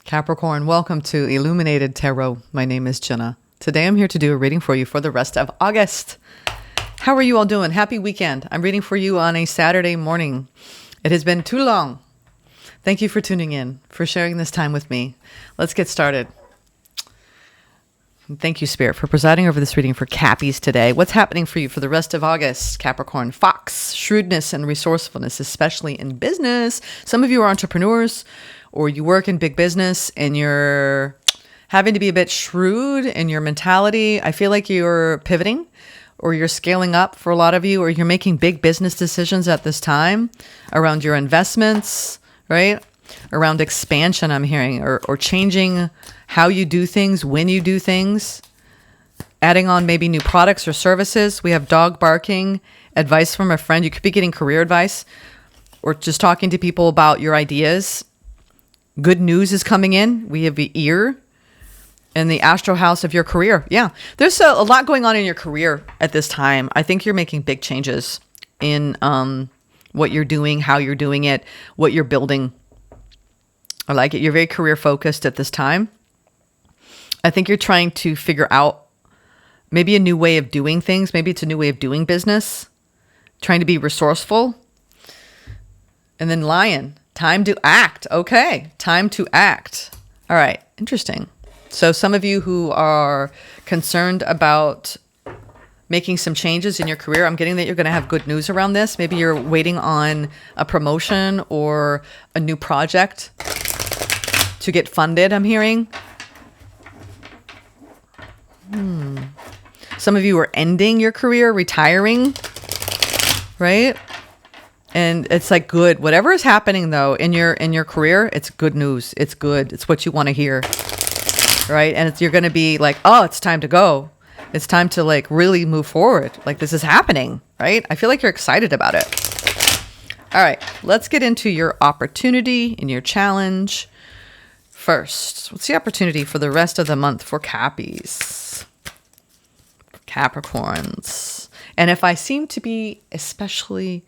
Capricorn, welcome to Illuminated Tarot. My name is Jenna. Today I'm here to do a reading for you for the rest of August. How are you all doing? Happy weekend. I'm reading for you on a Saturday morning. It has been too long. Thank you for tuning in, for sharing this time with me. Let's get started. Thank you, Spirit, for presiding over this reading for Cappies today. What's happening for you for the rest of August, Capricorn? Fox, shrewdness and resourcefulness, especially in business. Some of you are entrepreneurs or you work in big business and you're having to be a bit shrewd in your mentality. I feel like you're pivoting or you're scaling up for a lot of you, or you're making big business decisions at this time around your investments, right? Around expansion, I'm hearing, or changing how you do things, when you do things, adding on maybe new products or services. We have dog barking, advice from a friend. You could be getting career advice or just talking to people about your ideas. Good news is coming in. We have the ear and the astro house of your career. Yeah, there's a lot going on in your career at this time. I think you're making big changes in what you're doing, how you're doing it, what you're building. I like it. You're very career focused at this time. I think you're trying to figure out maybe a new way of doing things. Maybe it's a new way of doing business, trying to be resourceful. And then Lion, time to act. Okay, time to act. All right, interesting. So some of you who are concerned about making some changes in your career, I'm getting that you're going to have good news around this. Maybe you're waiting on a promotion or a new project to get funded, I'm hearing. Some of you are ending your career, retiring, right? And it's like good. Whatever is happening though in your career, it's good news. It's good. It's what you want to hear, right? And you're going to be like, oh, it's time to go. It's time to like really move forward. Like this is happening, right? I feel like you're excited about it. All right, let's get into your opportunity and your challenge. First, what's the opportunity for the rest of the month for Cappies? Capricorns. And if I seem to be especially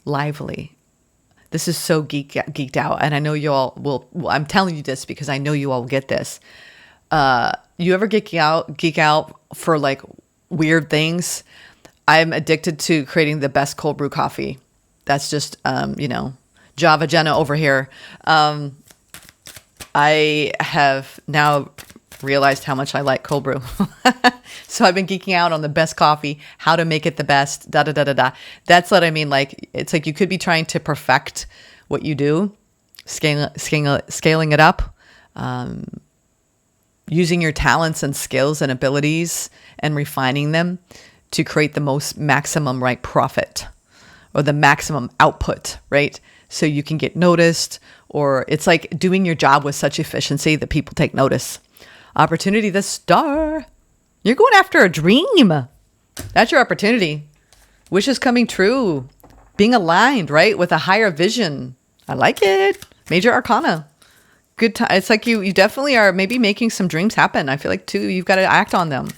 lively, this is so geeked out. And I know you all will, I'm telling you this because I know you all get this. You ever geek out for like weird things? I'm addicted to creating the best cold brew coffee. That's just, Java Jenna over here. I have now realized how much I like cold brew. So I've been geeking out on the best coffee, how to make it the best, da da da da da. That's what I mean. Like, it's like you could be trying to perfect what you do, scaling it up, using your talents and skills and abilities and refining them to create the most maximum right profit or the maximum output, right? So you can get noticed, or it's like doing your job with such efficiency that people take notice. Opportunity, the star. You're going after a dream. That's your opportunity. Wishes coming true. Being aligned, right? With a higher vision. I like it. Major arcana. Good time. It's like you definitely are maybe making some dreams happen. I feel like too, you've got to act on them.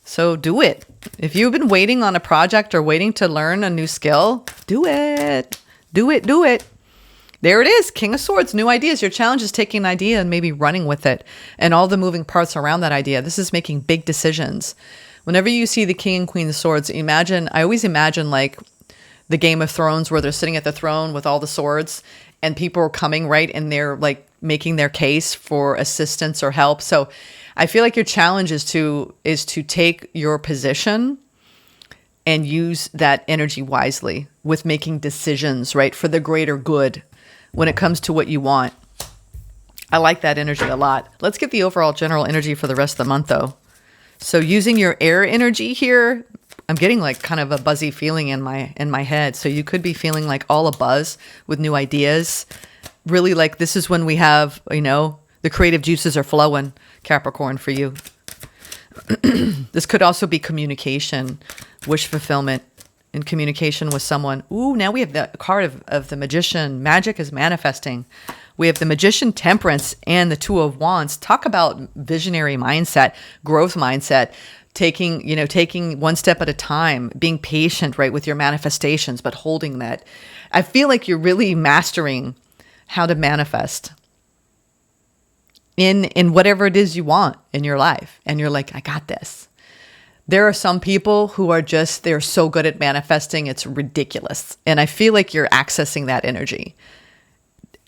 So do it. If you've been waiting on a project or waiting to learn a new skill, do it. Do it. There it is. King of Swords, new ideas. Your challenge is taking an idea and maybe running with it and all the moving parts around that idea. This is making big decisions. Whenever you see the King and Queen of Swords, I always imagine like the Game of Thrones where they're sitting at the throne with all the swords and people are coming, right? And they're like making their case for assistance or help. So I feel like your challenge is to take your position and use that energy wisely with making decisions, right? For the greater good when it comes to what you want. I like that energy a lot. Let's get the overall general energy for the rest of the month though. So using your air energy here, I'm getting like kind of a buzzy feeling in my head. So you could be feeling like all a buzz with new ideas. Really like this is when we have, the creative juices are flowing, Capricorn, for you. This could also be communication, wish fulfillment, in communication with someone. Ooh, now we have the card of the Magician. Magic is manifesting. We have the Magician, Temperance, and the Two of Wands. Talk about visionary mindset, growth mindset, taking one step at a time, being patient, right, with your manifestations, but holding that. I feel like you're really mastering how to manifest. in whatever it is you want in your life. And you're like, I got this. There are some people who are just, they're so good at manifesting, it's ridiculous. And I feel like you're accessing that energy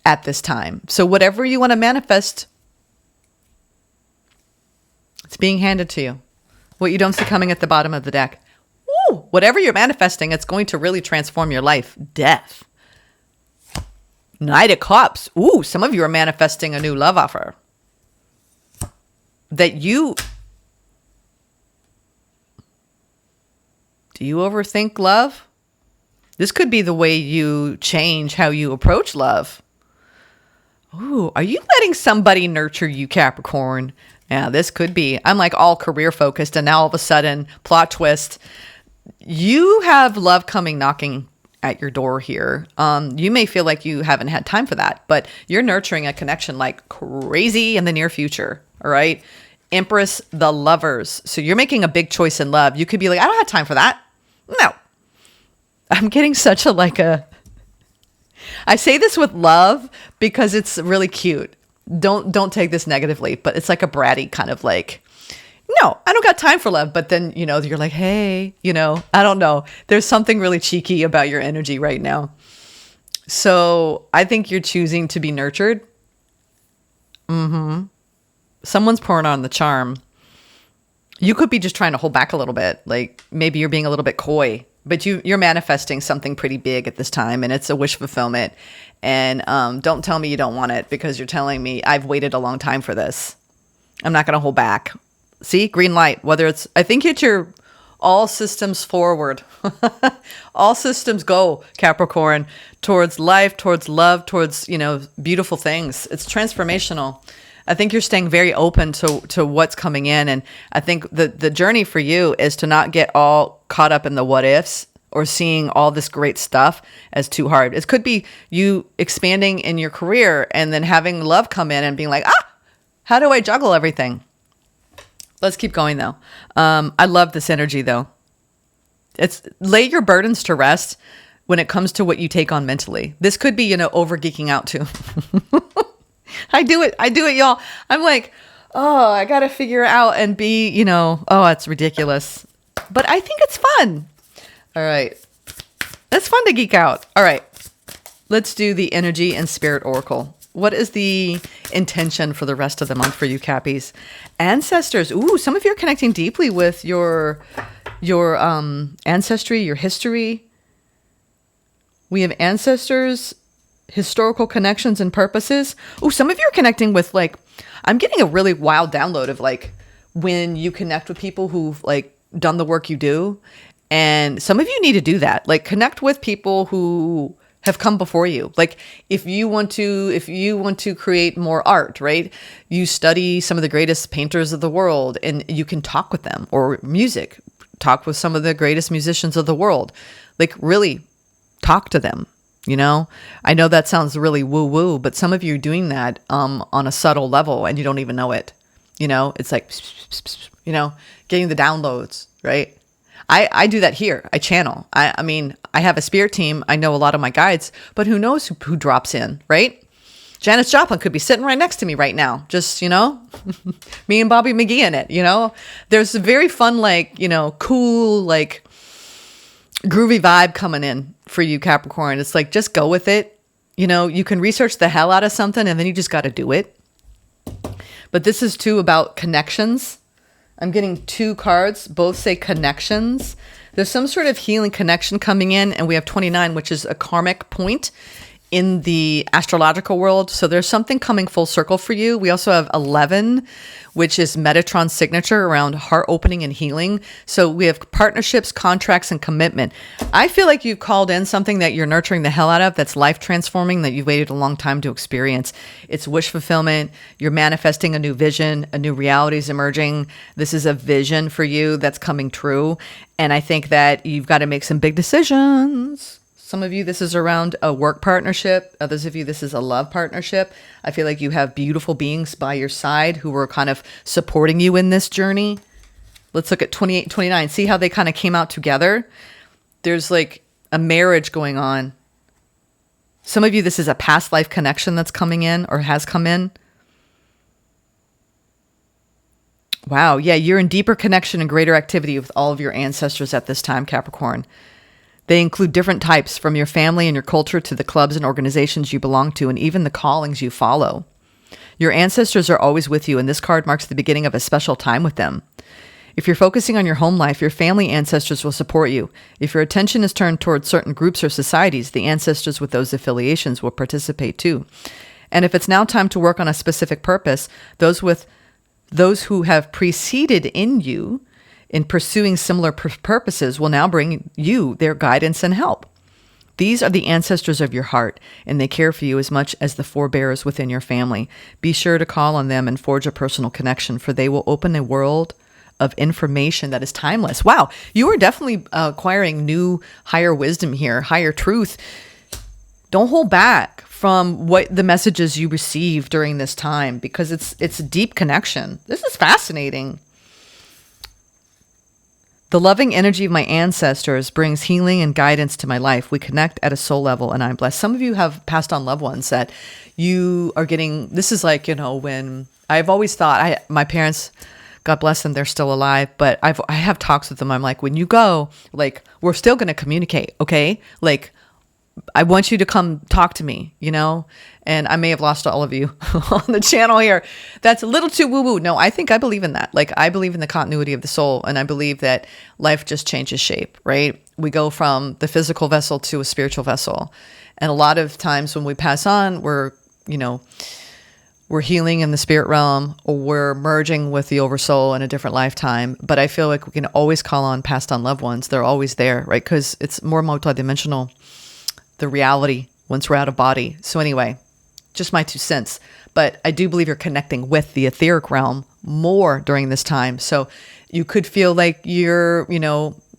at this time. So whatever you want to manifest, it's being handed to you. What you don't see coming at the bottom of the deck. Woo! Whatever you're manifesting, it's going to really transform your life. Death. Knight of Cups. Ooh, some of you are manifesting a new love offer. Do you overthink love? This could be the way you change how you approach love. Ooh, are you letting somebody nurture you, Capricorn? Yeah, this could be. I'm like all career focused, and now all of a sudden, plot twist, you have love coming knocking at your door here. You may feel like you haven't had time for that, but you're nurturing a connection like crazy in the near future. All right. Empress, the Lovers. So you're making a big choice in love. You could be like, I don't have time for that. No. I'm getting such a I say this with love because it's really cute. Don't take this negatively, but it's like a bratty kind of like, no, I don't got time for love. But then, you're like, hey, I don't know. There's something really cheeky about your energy right now. So I think you're choosing to be nurtured. Someone's pouring on the charm. You could be just trying to hold back a little bit. Like maybe you're being a little bit coy, but you're manifesting something pretty big at this time, and it's a wish fulfillment. And don't tell me you don't want it, because you're telling me I've waited a long time for this. I'm not going to hold back. See, green light. I think it's your all systems forward. All systems go, Capricorn, towards life, towards love, towards, beautiful things. It's transformational. I think you're staying very open to what's coming in. And I think the journey for you is to not get all caught up in the what ifs or seeing all this great stuff as too hard. It could be you expanding in your career and then having love come in and being like, how do I juggle everything? Let's keep going though. I love this energy though. It's lay your burdens to rest when it comes to what you take on mentally. This could be, over geeking out too. I do it, y'all. I'm like, I got to figure it out and be, it's ridiculous. But I think it's fun. All right. It's fun to geek out. All right. Let's do the energy and spirit oracle. What is the intention for the rest of the month for you, Cappies? Ancestors. Ooh, some of you are connecting deeply with your ancestry, your history. We have ancestors, historical connections and purposes. Ooh, some of you are connecting with I'm getting a really wild download of when you connect with people who've done the work you do. And some of you need to do that. Connect with people who have come before you. If you want to create more art, right? You study some of the greatest painters of the world and you can talk with them, or music, talk with some of the greatest musicians of the world. Really talk to them. I know that sounds really woo woo, but some of you are doing that on a subtle level and you don't even know it. It's like, getting the downloads, right? I do that here. I channel. I mean, I have a spirit team. I know a lot of my guides, but who knows who drops in, right? Janis Joplin could be sitting right next to me right now. Just, me and Bobby McGee in it, There's a very fun, cool, groovy vibe coming in for you, Capricorn. It's just go with it. You can research the hell out of something and then you just got to do it. But this is too about connections. I'm getting 2 cards, both say connections. There's some sort of healing connection coming in, and we have 29, which is a karmic point in the astrological world. So there's something coming full circle for you. We also have 11, which is Metatron's signature around heart opening and healing. So we have partnerships, contracts, and commitment. I feel like you've called in something that you're nurturing the hell out of, that's life transforming, that you've waited a long time to experience. It's wish fulfillment. You're manifesting a new vision, a new reality is emerging. This is a vision for you that's coming true. And I think that you've got to make some big decisions. Some of you, this is around a work partnership. Others of you, this is a love partnership. I feel like you have beautiful beings by your side who are kind of supporting you in this journey. Let's look at 28 and 29. See how they kind of came out together? There's a marriage going on. Some of you, this is a past life connection that's coming in or has come in. Wow. Yeah, you're in deeper connection and greater activity with all of your ancestors at this time, Capricorn. They include different types, from your family and your culture to the clubs and organizations you belong to, and even the callings you follow. Your ancestors are always with you, and this card marks the beginning of a special time with them. If you're focusing on your home life, your family ancestors will support you. If your attention is turned towards certain groups or societies, the ancestors with those affiliations will participate too. And if it's now time to work on a specific purpose, those who have preceded in you in pursuing similar purposes will now bring you their guidance and help. These are the ancestors of your heart, and they care for you as much as the forebears within your family. Be sure to call on them and forge a personal connection, for they will open a world of information that is timeless. Wow, you are definitely acquiring new, higher wisdom here, higher truth. Don't hold back from what the messages you receive during this time, because it's a deep connection. This is fascinating. The loving energy of my ancestors brings healing and guidance to my life. We connect at a soul level, and I'm blessed. Some of you have passed on loved ones that you are getting. This is like, when I've always thought, my parents, God bless them, they're still alive, but I have talks with them. I'm like, when you go, like, we're still going to communicate, okay? Like, I want you to come talk to me, and I may have lost all of you on the channel here. That's a little too woo-woo. No, I believe in that. Like, I believe in the continuity of the soul, and I believe that life just changes shape, right? We go from the physical vessel to a spiritual vessel. And a lot of times when we pass on, we're healing in the spirit realm, or we're merging with the oversoul in a different lifetime. But I feel like we can always call on passed on loved ones. They're always there, right? Because it's more multidimensional, the reality, once we're out of body. So anyway, just my 2 cents. But I do believe you're connecting with the etheric realm more during this time. So you could feel like your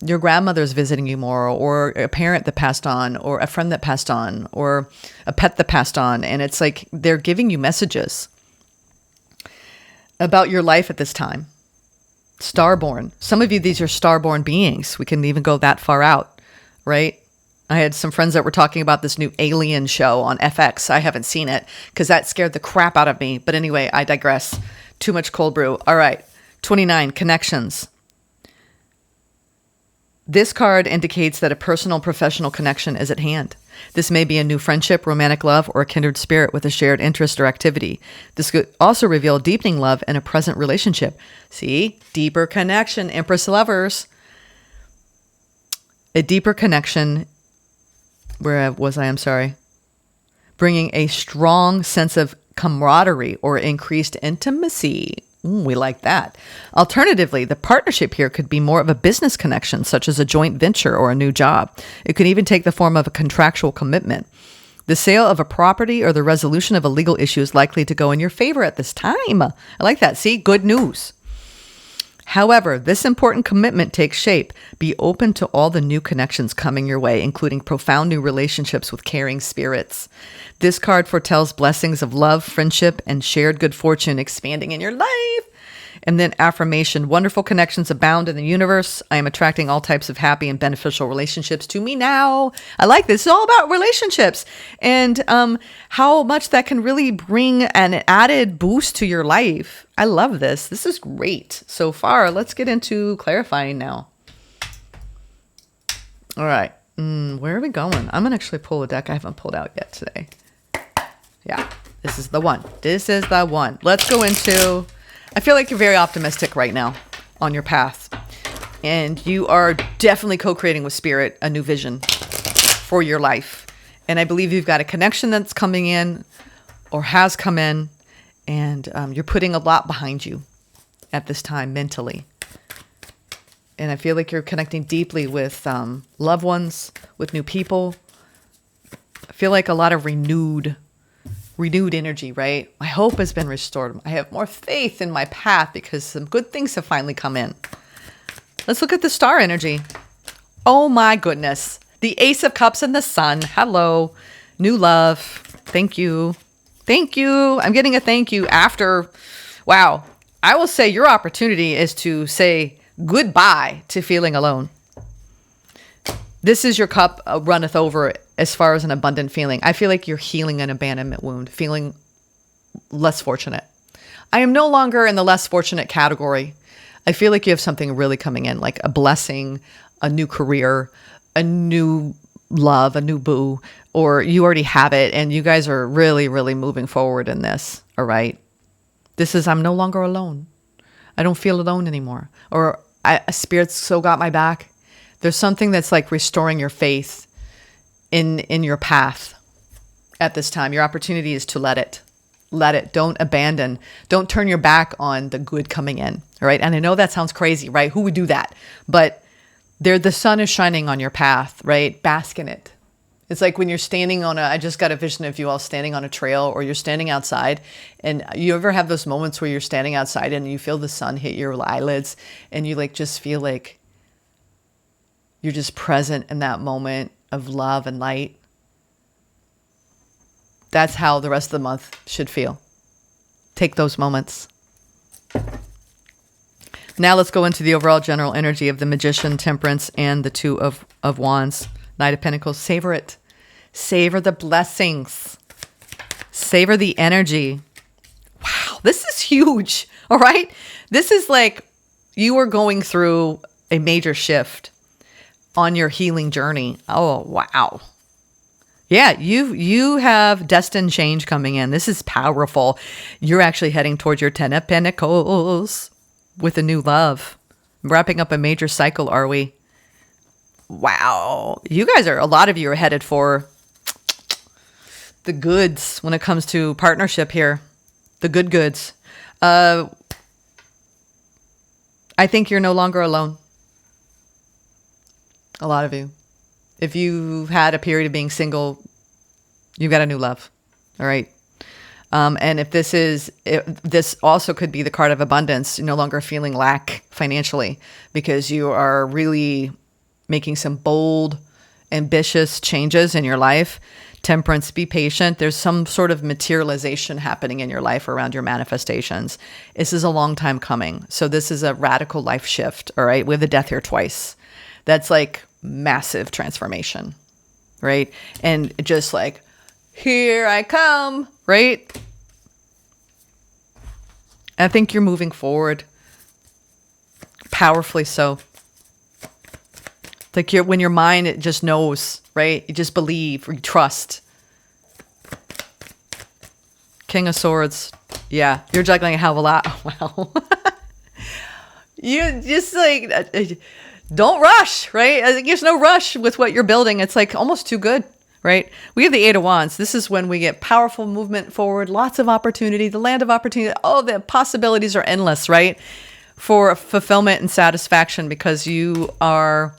grandmother's visiting you more, or a parent that passed on, or a friend that passed on, or a pet that passed on. And it's like they're giving you messages about your life at this time. Starborn. Some of you, these are starborn beings. We can even go that far out, right? I had some friends that were talking about this new Alien show on FX. I haven't seen it because that scared the crap out of me. But anyway, I digress. Too much cold brew. All right. 29, connections. This card indicates that a personal professional connection is at hand. This may be a new friendship, romantic love, or a kindred spirit with a shared interest or activity. This could also reveal deepening love in a present relationship. See? Deeper connection, Empress lovers. A deeper connection. Where was I? I'm sorry. Bringing a strong sense of camaraderie or increased intimacy. We like that. Alternatively, the partnership here could be more of a business connection, such as a joint venture or a new job. It could even take the form of a contractual commitment. The sale of a property or the resolution of a legal issue is likely to go in your favor at this time. I like that. See, good news. However, this important commitment takes shape. Be open to all the new connections coming your way, including profound new relationships with caring spirits. This card foretells blessings of love, friendship, and shared good fortune expanding in your life. And then affirmation, wonderful connections abound in the universe. I am attracting all types of happy and beneficial relationships to me now. I like this. It's all about relationships and how much that can really bring an added boost to your life. I love this. This is great so far. Let's get into clarifying now. All right. Where are we going? I'm going to actually pull a deck I haven't pulled out yet today. Yeah, this is the one. This is the one. Let's go into... I feel like you're very optimistic right now on your path. And you are definitely co-creating with spirit a new vision for your life. And I believe you've got a connection that's coming in or has come in. And you're putting a lot behind you at this time mentally. And I feel like you're connecting deeply with loved ones, with new people. I feel like a lot of renewed energy, right? My hope has been restored. I have more faith in my path because some good things have finally come in. Let's look at the star energy. Oh my goodness. The Ace of Cups and the Sun. Hello. New love. Thank you. Thank you. I'm getting a thank you after. Wow. I will say your opportunity is to say goodbye to feeling alone. This is your cup runneth over as far as an abundant feeling. I feel like you're healing an abandonment wound, feeling less fortunate. I am no longer in the less fortunate category. I feel like you have something really coming in, like a blessing, a new career, a new love, a new boo, or you already have it and you guys are really, really moving forward in this. All right. This is, I'm no longer alone. I don't feel alone anymore. Or a spirit so got my back. There's something that's like restoring your faith in your path at this time. Your opportunity is to let it. Let it. Don't abandon. Don't turn your back on the good coming in. All right. And I know that sounds crazy, right? Who would do that? But the sun is shining on your path, right? Bask in it. It's like when you're standing on I just got a vision of you all standing on a trail, or you're standing outside, and you ever have those moments where you're standing outside and you feel the sun hit your eyelids and you like just feel like you're just present in that moment of love and light. That's how the rest of the month should feel. Take those moments. Now let's go into the overall general energy of the Magician, Temperance, and the Two of Wands, Knight of Pentacles. Savor it. Savor the blessings. Savor the energy. Wow, this is huge. All right. This is like you are going through a major shift on your healing journey. Oh, wow. Yeah, you have destined change coming in. This is powerful. You're actually heading towards your 10 of Pentacles with a new love. Wrapping up a major cycle, are we? Wow. You guys a lot of you are headed for the goods when it comes to partnership here. The good goods. I think you're no longer alone. A lot of you. If you've had a period of being single, you've got a new love. All right. And if this also could be the card of abundance, you're no longer feeling lack financially because you are really making some bold, ambitious changes in your life. Temperance, be patient. There's some sort of materialization happening in your life around your manifestations. This is a long time coming. So this is a radical life shift. All right. We have the death here twice. That's like massive transformation, right? And just like, here I come, right? I think you're moving forward powerfully so. It's like when your mind, it just knows, right? You just believe or you trust. King of Swords. Yeah, you're juggling a hell of a lot. Wow. You just like, don't rush, right? I think there's no rush with what you're building. It's like almost too good, right? We have the Eight of Wands. This is when we get powerful movement forward, lots of opportunity, the land of opportunity. Oh, the possibilities are endless, right? For fulfillment and satisfaction because you are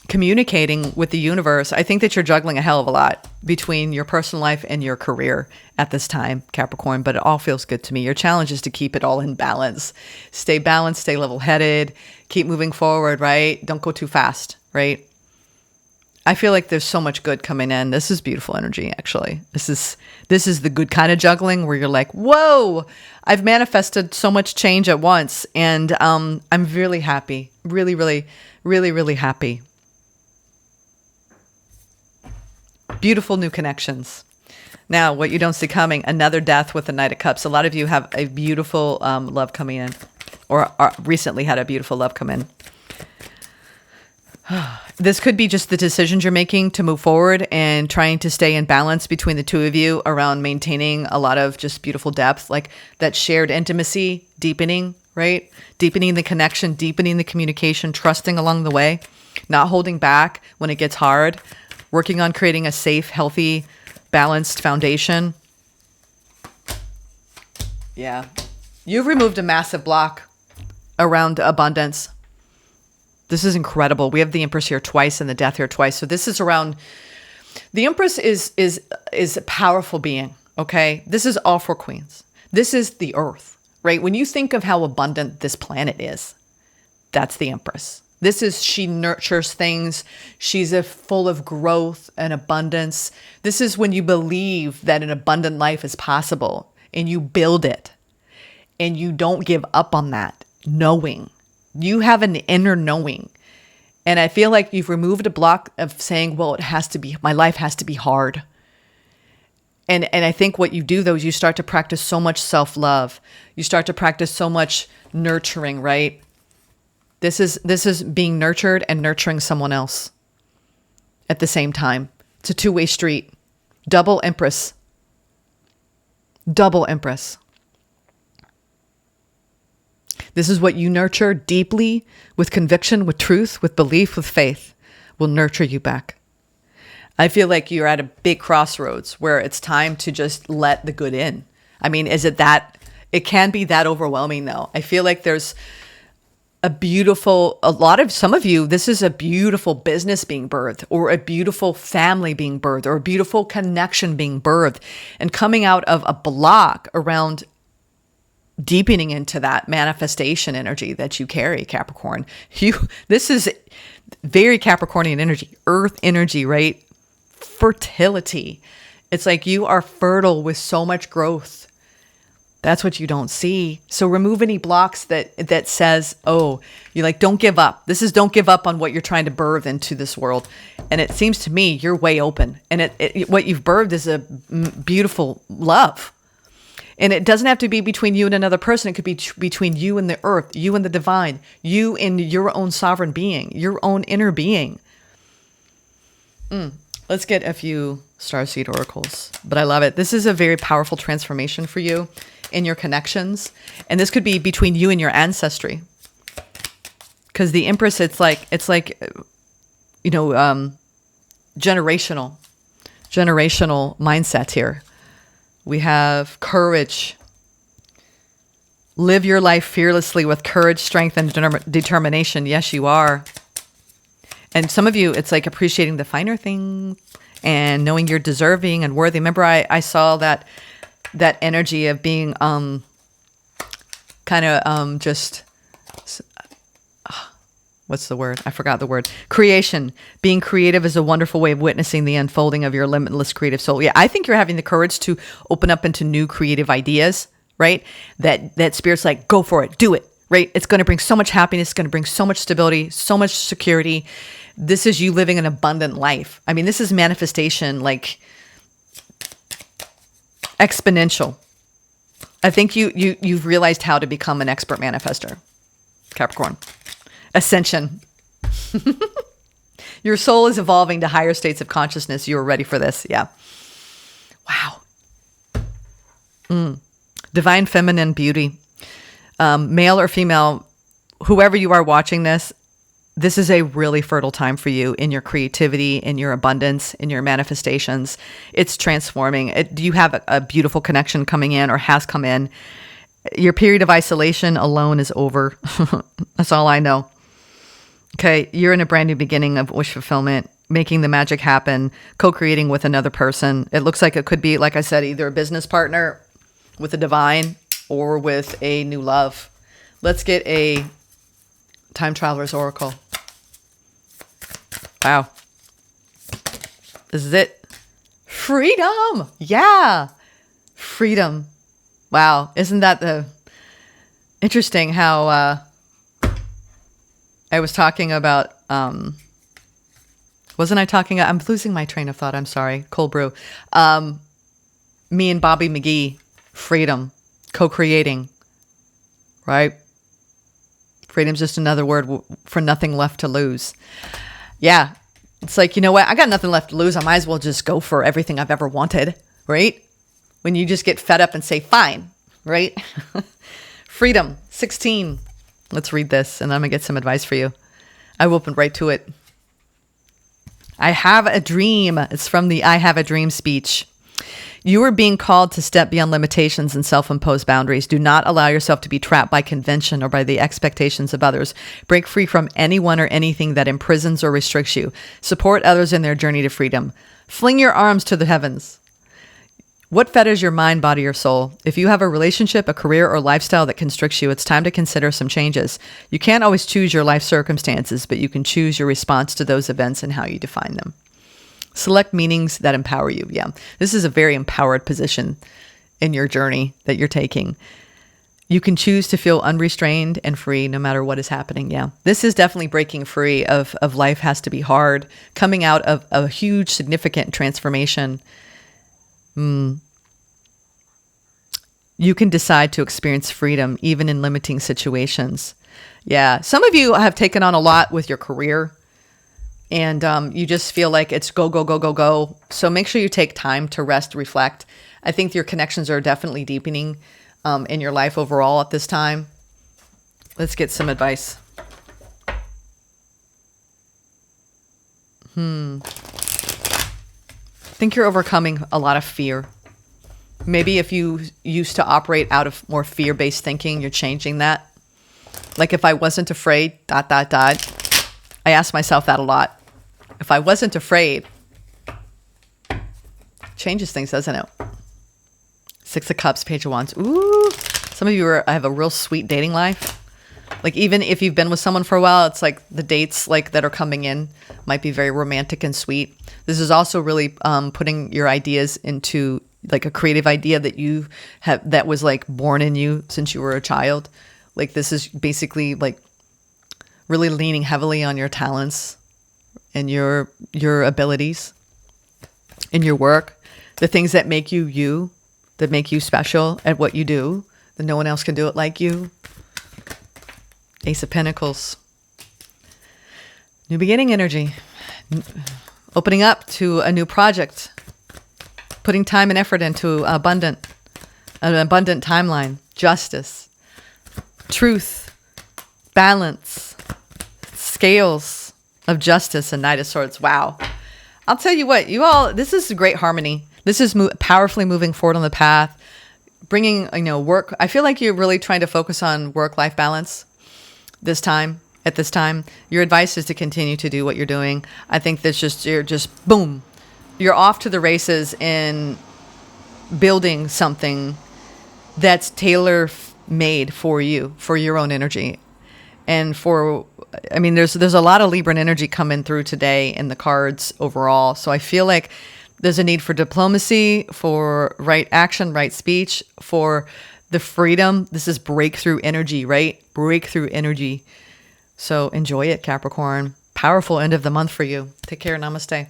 communicating with the universe. I think that you're juggling a hell of a lot between your personal life and your career at this time, Capricorn, but it all feels good to me. Your challenge is to keep it all in balance. Stay balanced, stay level-headed, keep moving forward, right? Don't go too fast, right? I feel like there's so much good coming in. This is beautiful energy, actually. This is the good kind of juggling where you're like, whoa, I've manifested so much change at once. And I'm really happy, really, really, really, really happy. Beautiful new connections. Now, what you don't see coming, another death with the Knight of Cups. A lot of you have a beautiful love coming in, or recently had a beautiful love come in. This could be just the decisions you're making to move forward and trying to stay in balance between the two of you around maintaining a lot of just beautiful depth, like that shared intimacy, deepening, right? Deepening the connection, deepening the communication, trusting along the way, not holding back when it gets hard. Working on creating a safe, healthy, balanced foundation. Yeah. You've removed a massive block around abundance. This is incredible. We have the Empress here twice and the Death here twice. So this is around, the Empress is a powerful being, okay? This is all four queens. This is the earth, right? When you think of how abundant this planet is, that's the Empress. She nurtures things. She's full of growth and abundance. This is when you believe that an abundant life is possible and you build it and you don't give up on that knowing. You have an inner knowing. And I feel like you've removed a block of saying, well, my life has to be hard. And I think what you do though is you start to practice so much self-love. You start to practice so much nurturing, right? This is being nurtured and nurturing someone else at the same time. It's a two-way street. Double Empress. Double Empress. This is what you nurture deeply with conviction, with truth, with belief, with faith will nurture you back. I feel like you're at a big crossroads where it's time to just let the good in. I mean, is it that? It can be that overwhelming though. I feel like there's some of you, this is a beautiful business being birthed, or a beautiful family being birthed, or a beautiful connection being birthed, and coming out of a block around deepening into that manifestation energy that you carry, Capricorn. This is very Capricornian energy, earth energy, right? Fertility. It's like you are fertile with so much growth. That's what you don't see. So remove any blocks that says, oh, you're like, don't give up. This is don't give up on what you're trying to birth into this world. And it seems to me you're way open. And what you've birthed is a beautiful love. And it doesn't have to be between you and another person. It could be between you and the earth, you and the divine, you and your own sovereign being, your own inner being. Let's get a few starseed oracles. But I love it. This is a very powerful transformation for you in your connections. And this could be between you and your ancestry. Because the Empress, it's like, generational mindset here. We have courage. Live your life fearlessly with courage, strength, and determination. Yes, you are. And some of you, it's like appreciating the finer things and knowing you're deserving and worthy. Remember, I saw that energy of being what's the word? I forgot the word. Creation. Being creative is a wonderful way of witnessing the unfolding of your limitless creative soul. Yeah, I think you're having the courage to open up into new creative ideas, right? That Spirit's like, go for it, do it, right? It's going to bring so much happiness. It's going to bring so much stability, so much security. This is you living an abundant life. I mean, this is manifestation, like exponential. I think you've realized how to become an expert manifester, Capricorn. Ascension. Your soul is evolving to higher states of consciousness. You are ready for this. Yeah. Wow. Divine feminine beauty. Male or female, whoever you are watching this is a really fertile time for you in your creativity, in your abundance, in your manifestations. It's transforming. You have a beautiful connection coming in or has come in. Your period of isolation alone is over. That's all I know. Okay, you're in a brand new beginning of wish fulfillment, making the magic happen, co-creating with another person. It looks like it could be, like I said, either a business partner with the divine or with a new love. Let's get a time traveler's oracle. Wow. This is it. Freedom. Yeah. Freedom. Wow. Isn't that interesting how I was talking about, I'm losing my train of thought. I'm sorry. Cold brew. Me and Bobby McGee, freedom, co-creating, right? Freedom's just another word for nothing left to lose. Yeah. It's like, you know what? I got nothing left to lose. I might as well just go for everything I've ever wanted, right? When you just get fed up and say, fine, right? Freedom, 16. Let's read this and I'm going to get some advice for you. I opened right to it. I have a dream. It's from the I Have a Dream speech. You are being called to step beyond limitations and self-imposed boundaries. Do not allow yourself to be trapped by convention or by the expectations of others. Break free from anyone or anything that imprisons or restricts you. Support others in their journey to freedom. Fling your arms to the heavens. What fetters your mind, body, or soul? If you have a relationship, a career, or lifestyle that constricts you, it's time to consider some changes. You can't always choose your life circumstances, but you can choose your response to those events and how you define them. Select meanings that empower you. Yeah, this is a very empowered position in your journey that you're taking. You can choose to feel unrestrained and free no matter what is happening. Yeah, this is definitely breaking free of life has to be hard, coming out of a huge, significant transformation. You can decide to experience freedom even in limiting situations. Yeah. Some of you have taken on a lot with your career, and you just feel like it's go, go, go, go, go. So make sure you take time to rest, reflect. I think your connections are definitely deepening in your life overall at this time. Let's get some advice. I think you're overcoming a lot of fear. Maybe if you used to operate out of more fear-based thinking, you're changing that. Like if I wasn't afraid, ... I ask myself that a lot. If I wasn't afraid, changes things, doesn't it? Six of Cups, Page of Wands. Ooh, some of you have a real sweet dating life. Like even if you've been with someone for a while, it's like the dates like that are coming in might be very romantic and sweet. This is also really putting your ideas into like a creative idea that you have that was like born in you since you were a child. Like this is basically like really leaning heavily on your talents and your abilities in your work, the things that make you you, that make you special at what you do, that no one else can do it like you. Ace of Pentacles. New beginning energy. Opening up to a new project. Putting time and effort into an abundant timeline. Justice. Truth. Balance. Scales of justice and Knight of Swords. Wow. I'll tell you what, you all, this is great harmony. This is powerfully moving forward on the path. Bringing, work. I feel like you're really trying to focus on work-life balance. At this time, your advice is to continue to do what you're doing. I think you're just boom. You're off to the races in building something that's tailor-made for you, for your own energy. And there's a lot of Libran energy coming through today in the cards overall. So I feel like there's a need for diplomacy, for right action, right speech, for the freedom. This is breakthrough energy, right? Breakthrough energy. So enjoy it, Capricorn. Powerful end of the month for you. Take care. Namaste.